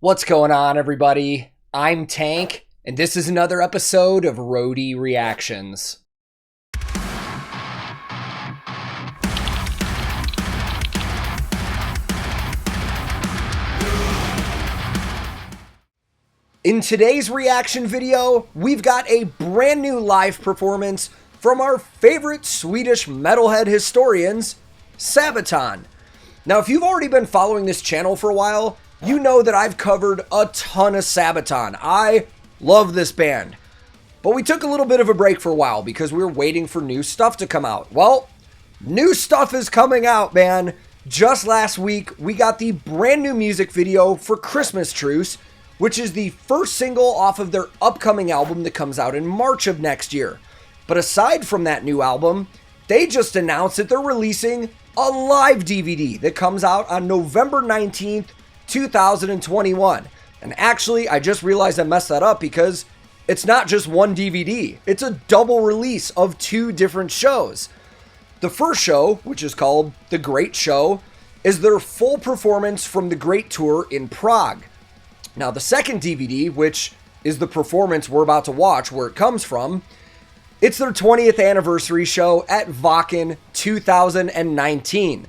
What's going on, everybody? I'm Tank, and this is another episode of Roadie Reactions. In today's reaction video, we've got a brand new live performance from our favorite Swedish metalhead historians, Sabaton. Now, if you've already been following this channel for a while, you know that I've covered a ton of Sabaton. I love this band. But we took a little bit of a break for a while because we were waiting for new stuff to come out. Well, new stuff is coming out, man. Just last week, we got the brand new music video for Christmas Truce, which is the first single off of their upcoming album that comes out in March of next year. But aside from that new album, they just announced that they're releasing a live DVD that comes out on November 19th, 2021. And actually, I just realized I messed that up because it's not just one DVD. It's a double release of two different shows. The first show, which is called The Great Show, is their full performance from the Great Tour in Prague. Now, the second DVD, which is the performance we're about to watch, where it comes from, it's their 20th anniversary show at Wacken 2019.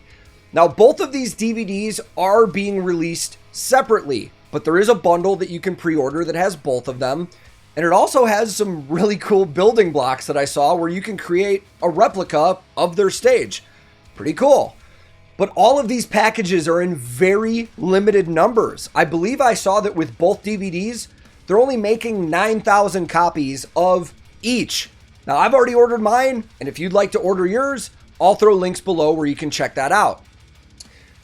Now, both of these DVDs are being released separately, but there is a bundle that you can pre-order that has both of them. And it also has some really cool building blocks that I saw where you can create a replica of their stage. Pretty cool. But all of these packages are in very limited numbers. I believe I saw that with both DVDs, they're only making 9,000 copies of each. Now, I've already ordered mine, and if you'd like to order yours, I'll throw links below where you can check that out.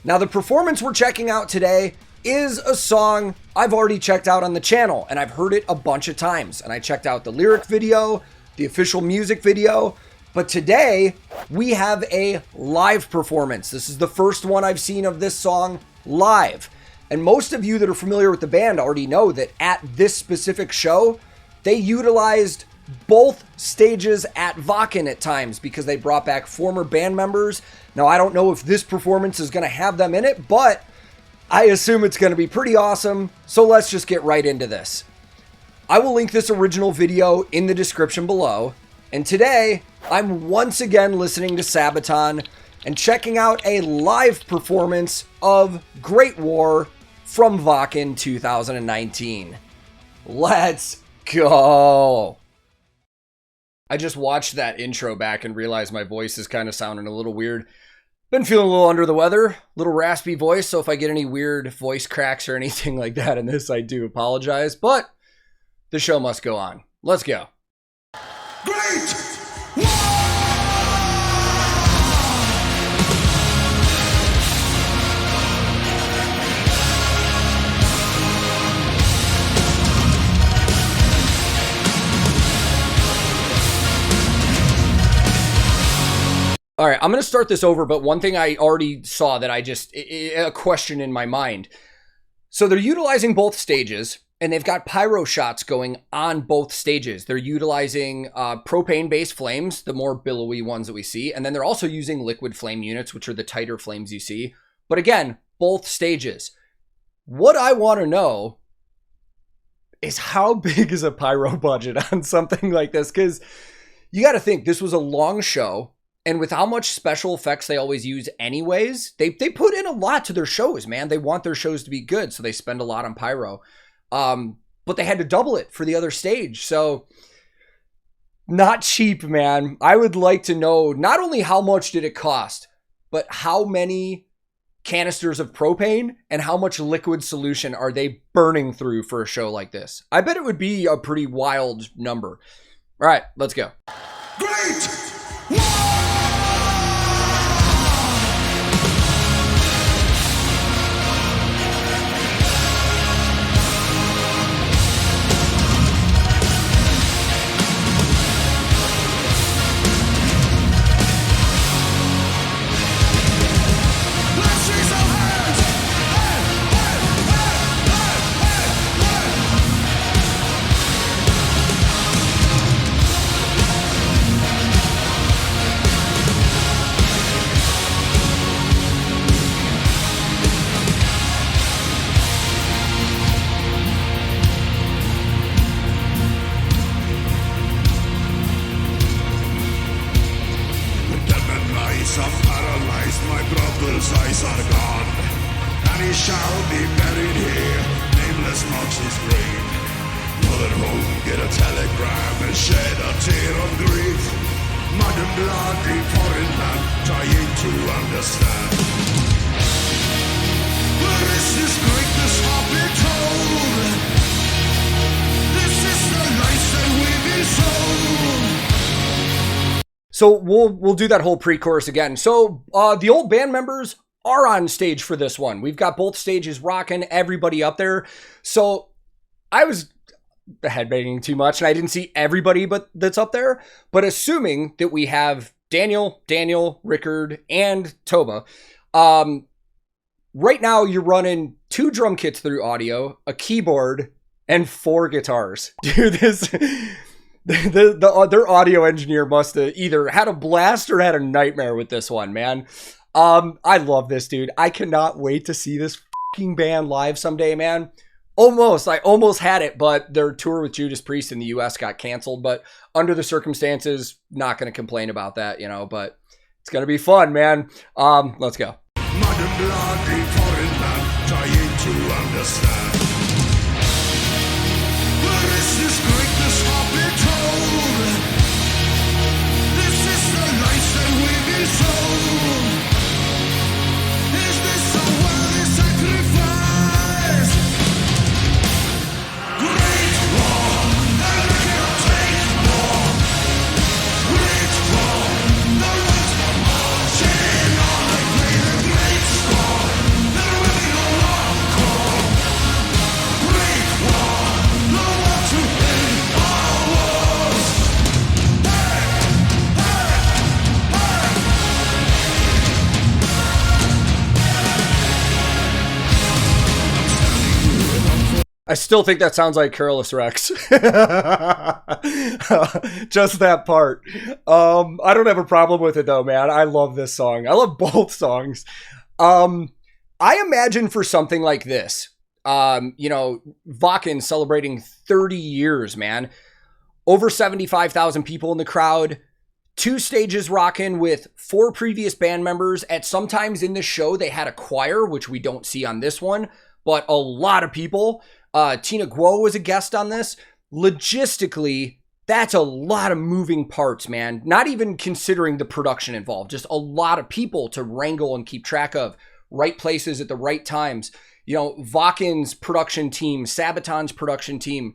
Now, the performance we're checking out today is a song I've already checked out on the channel, and I've heard it a bunch of times. And I checked out the lyric video, the official music video, but today we have a live performance. This is the first one I've seen of this song live. And most of you that are familiar with the band already know that at this specific show, they utilized both stages at Wacken at times because they brought back former band members. Now, I don't know if this performance is going to have them in it, but I assume it's going to be pretty awesome. So let's just get right into this. I will link this original video in the description below. And today, I'm once again listening to Sabaton and checking out a live performance of Great War from Wacken 2019. Let's go. I just watched that intro back and realized my voice is kind of sounding a little weird. Been feeling a little under the weather, little raspy voice, so if I get any weird voice cracks or anything like that in this, I do apologize, but the show must go on. Let's go. Great! All right, I'm going to start this over, but one thing I already saw that a question in my mind. So they're utilizing both stages, and they've got pyro shots going on both stages. They're utilizing propane-based flames, the more billowy ones that we see, and then they're also using liquid flame units, which are the tighter flames you see. But again, both stages. What I want to know is how big is a pyro budget on something like this? Because you got to think, this was a long show. And with how much special effects they always use anyways, they put in a lot to their shows, man. They want their shows to be good, so they spend a lot on pyro. But they had to double it for the other stage. So, not cheap, man. I would like to know not only how much did it cost, but how many canisters of propane and how much liquid solution are they burning through for a show like this? I bet it would be a pretty wild number. All right, let's go. Great! shall be buried here. Nameless marks his grave. Mother home, get a telegram and shed a tear of grief. Mud and blood, the foreign man, trying to understand. Where is this greatness of it told? This is the life that we've been sold. So we'll do that whole pre-chorus again. So the old band members are on stage for this one. We've got both stages rocking, everybody up there. So I was headbanging too much and I didn't see everybody that's up there, but assuming that we have Daniel, Rickard, and Toba, right now you're running 2 drum kits through audio, a keyboard, and 4 guitars. Dude, their audio engineer must have either had a blast or had a nightmare with this one, man. I love this, dude. I cannot wait to see this fucking band live someday, man. I almost had it, but their tour with Judas Priest in the US got canceled. But under the circumstances, not going to complain about that, you know, but it's going to be fun, man. Let's go. Mud and blood, the foreign man, trying to understand. Where is this greatness of it told? This is the life that we've been sold. Is this a worthy sacrifice? Great war, and we cannot take more. Great war, the words are marching on the great storm. There will be no encore. Great war, no war to end our wars. I still think that sounds like Careless Rex. Just that part. I don't have a problem with it though, man. I love this song. I love both songs. I imagine for something like this, you know, Wacken celebrating 30 years, man. Over 75,000 people in the crowd. 2 stages rocking with 4 previous band members. At sometimes in the show, they had a choir, which we don't see on this one, but a lot of people. Tina Guo was a guest on this. Logistically, that's a lot of moving parts, man. Not even considering the production involved. Just a lot of people to wrangle and keep track of. Right places at the right times. You know, Wacken's production team, Sabaton's production team.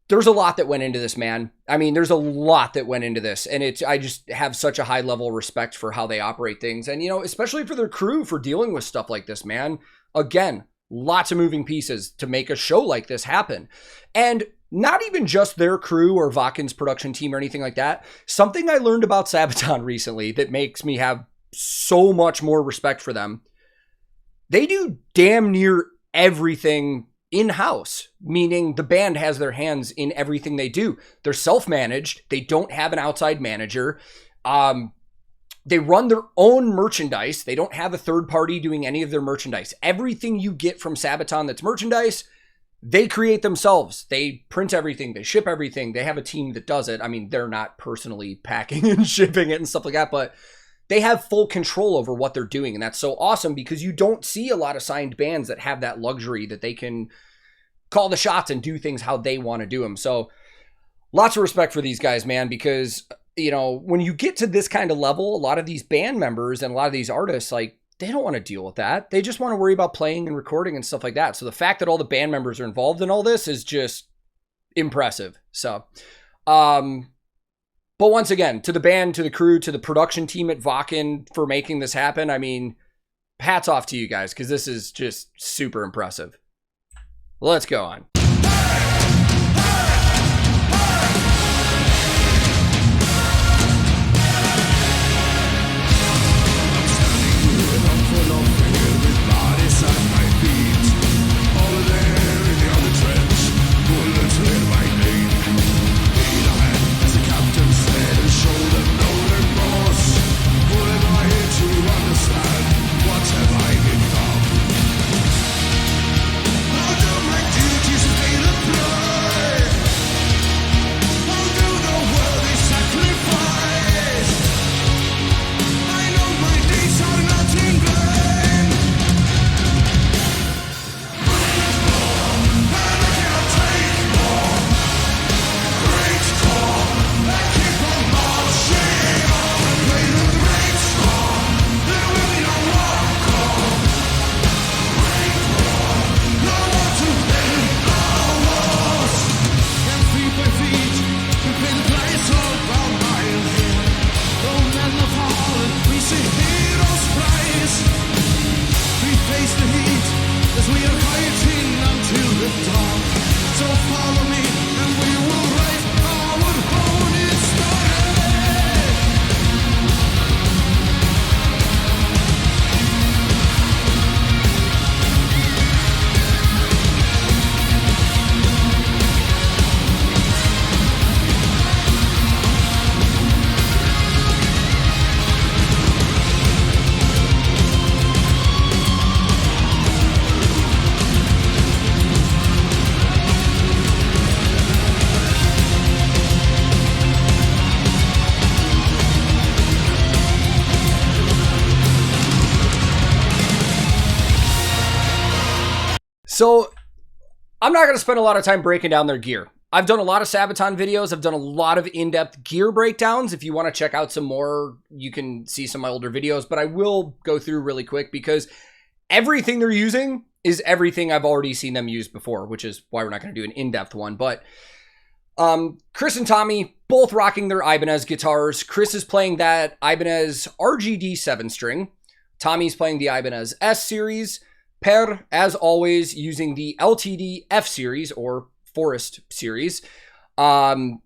There's a lot that went into this, man. I mean, there's a lot that went into this. And I just have such a high level of respect for how they operate things. And, you know, especially for their crew for dealing with stuff like this, man. Again, lots of moving pieces to make a show like this happen. And not even just their crew or Wacken's production team or anything like that. Something I learned about Sabaton recently that makes me have so much more respect for them. They do damn near everything in-house, meaning the band has their hands in everything they do. They're self-managed. They don't have an outside manager. They run their own merchandise. They don't have a third party doing any of their merchandise. Everything you get from Sabaton that's merchandise, they create themselves. They print everything. They ship everything. They have a team that does it. I mean, they're not personally packing and shipping it and stuff like that, but they have full control over what they're doing. And that's so awesome because you don't see a lot of signed bands that have that luxury that they can call the shots and do things how they want to do them. So lots of respect for these guys, man, because, you know, when you get to this kind of level, a lot of these band members and a lot of these artists, like, they don't want to deal with that. They just want to worry about playing and recording and stuff like that. So the fact that all the band members are involved in all this is just impressive. So, but once again, to the band, to the crew, to the production team at Wacken for making this happen, I mean, hats off to you guys, because this is just super impressive. Let's go on. Duties So follow me and we will raise our holy story. So I'm not going to spend a lot of time breaking down their gear. I've done a lot of Sabaton videos. I've done a lot of in-depth gear breakdowns. If you want to check out some more, you can see some of my older videos, but I will go through really quick because everything they're using is everything I've already seen them use before, which is why we're not going to do an in-depth one. But Chris and Tommy both rocking their Ibanez guitars. Chris is playing that Ibanez RGD 7-string. Tommy's playing the Ibanez S series. Per, as always, using the LTD F series or Forest series. Where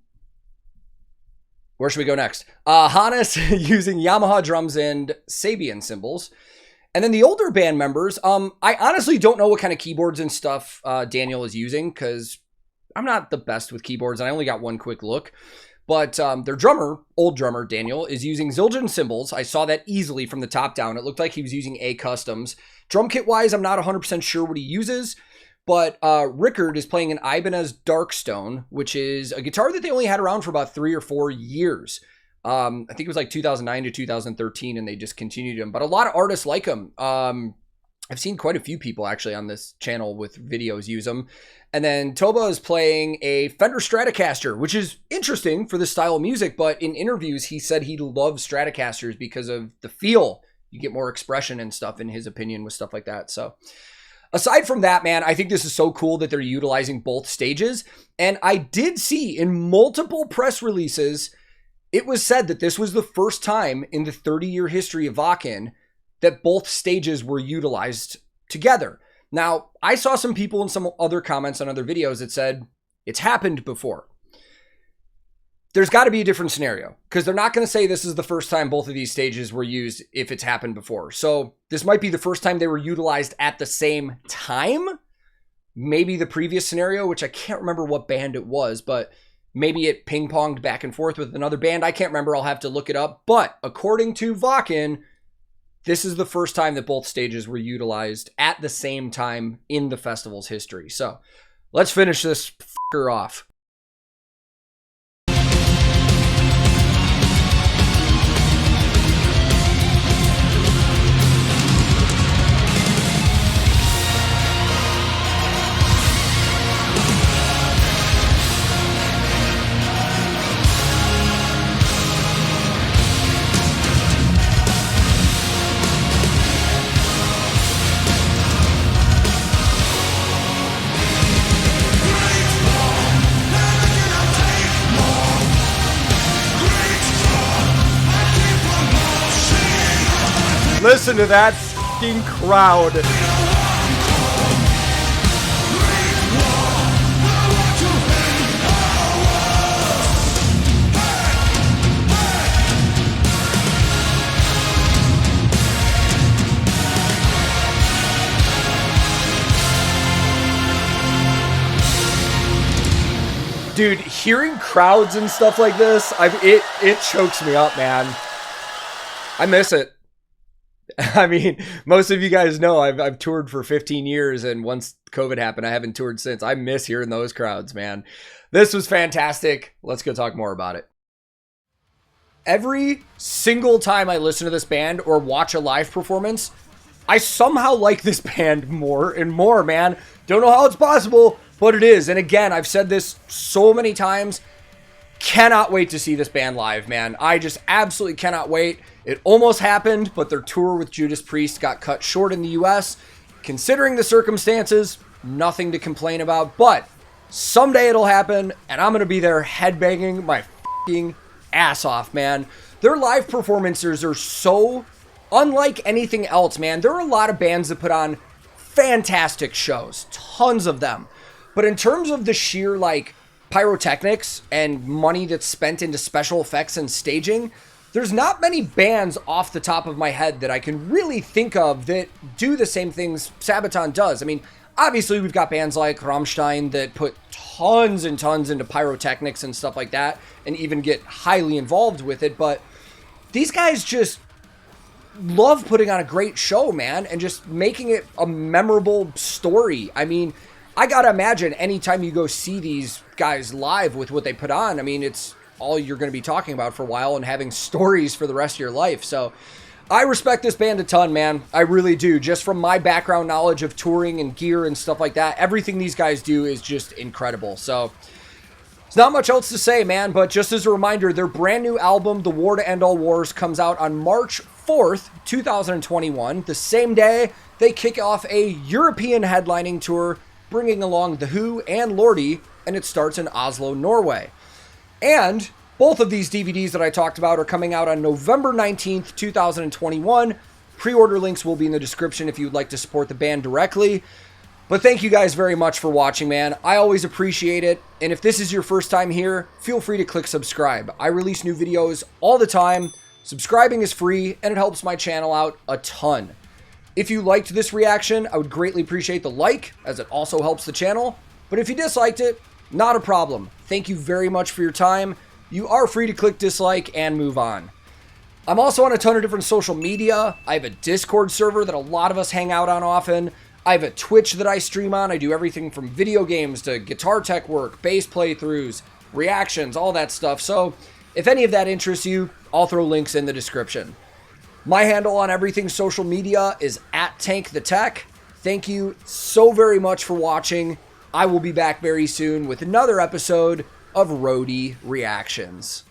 should we go next? Hannes using Yamaha drums and Sabian cymbals. And then the older band members, I honestly don't know what kind of keyboards and stuff Daniel is using because I'm not the best with keyboards and I only got one quick look. But their drummer, old drummer Daniel, is using Zildjian cymbals. I saw that easily from the top down. It looked like he was using A Customs. Drum kit wise, I'm not 100% sure what he uses. But Rickard is playing an Ibanez Darkstone, which is a guitar that they only had around for about 3 or 4 years. I think it was like 2009 to 2013, and they just continued him. But a lot of artists like him. I've seen quite a few people actually on this channel with videos use them. And then Toba is playing a Fender Stratocaster, which is interesting for this style of music. But in interviews, he said he loves Stratocasters because of the feel. You get more expression and stuff, in his opinion, with stuff like that. So aside from that, man, I think this is so cool that they're utilizing both stages. And I did see in multiple press releases, it was said that this was the first time in the 30-year history of Wacken that both stages were utilized together. Now, I saw some people in some other comments on other videos that said it's happened before. There's got to be a different scenario because they're not going to say this is the first time both of these stages were used if it's happened before. So this might be the first time they were utilized at the same time. Maybe the previous scenario, which I can't remember what band it was, but maybe it ping-ponged back and forth with another band. I can't remember. I'll have to look it up. But according to Wacken, this is the first time that both stages were utilized at the same time in the festival's history. So let's finish this fucker off. Listen to that fucking crowd. Dude, hearing crowds and stuff like this, it chokes me up, man. I miss it. I mean, most of you guys know I've toured for 15 years, and once COVID happened, I haven't toured since. I miss hearing those crowds, man. This was fantastic. Let's go talk more about it. Every single time I listen to this band or watch a live performance, I somehow like this band more and more, man. Don't know how it's possible, but it is. And again, I've said this so many times. Cannot wait to see this band live, man. I just absolutely cannot wait. It almost happened, but their tour with Judas Priest got cut short in the US. Considering the circumstances, nothing to complain about, but someday it'll happen, and I'm going to be there headbanging my fucking ass off, man. Their live performances are so unlike anything else, man. There are a lot of bands that put on fantastic shows, tons of them. But in terms of the sheer, like, pyrotechnics and money that's spent into special effects and staging, there's not many bands off the top of my head that I can really think of that do the same things Sabaton does. I mean, obviously we've got bands like Rammstein that put tons and tons into pyrotechnics and stuff like that, and even get highly involved with it, but these guys just love putting on a great show, man, and just making it a memorable story. I mean, I gotta imagine anytime you go see these guys live with what they put on, I mean, it's all you're going to be talking about for a while and having stories for the rest of your life. So I respect this band a ton, man. I really do. Just from my background knowledge of touring and gear and stuff like that, everything these guys do is just incredible. So there's not much else to say, man, but just as a reminder, their brand new album, The War to End All Wars, comes out on March 4th, 2021. The same day, they kick off a European headlining tour, bringing along The Who and Roadie, and it starts in Oslo, Norway. And both of these DVDs that I talked about are coming out on November 19th, 2021. Pre-order links will be in the description if you'd like to support the band directly. But thank you guys very much for watching, man. I always appreciate it. And if this is your first time here, feel free to click subscribe. I release new videos all the time. Subscribing is free, and it helps my channel out a ton. If you liked this reaction, I would greatly appreciate the like, as it also helps the channel. But if you disliked it, not a problem. Thank you very much for your time. You are free to click dislike and move on. I'm also on a ton of different social media. I have a Discord server that a lot of us hang out on often. I have a Twitch that I stream on. I do everything from video games to guitar tech work, bass playthroughs, reactions, all that stuff. So if any of that interests you, I'll throw links in the description. My handle on everything social media is @TankTheTech. Thank you so very much for watching. I will be back very soon with another episode of Roadie Reactions.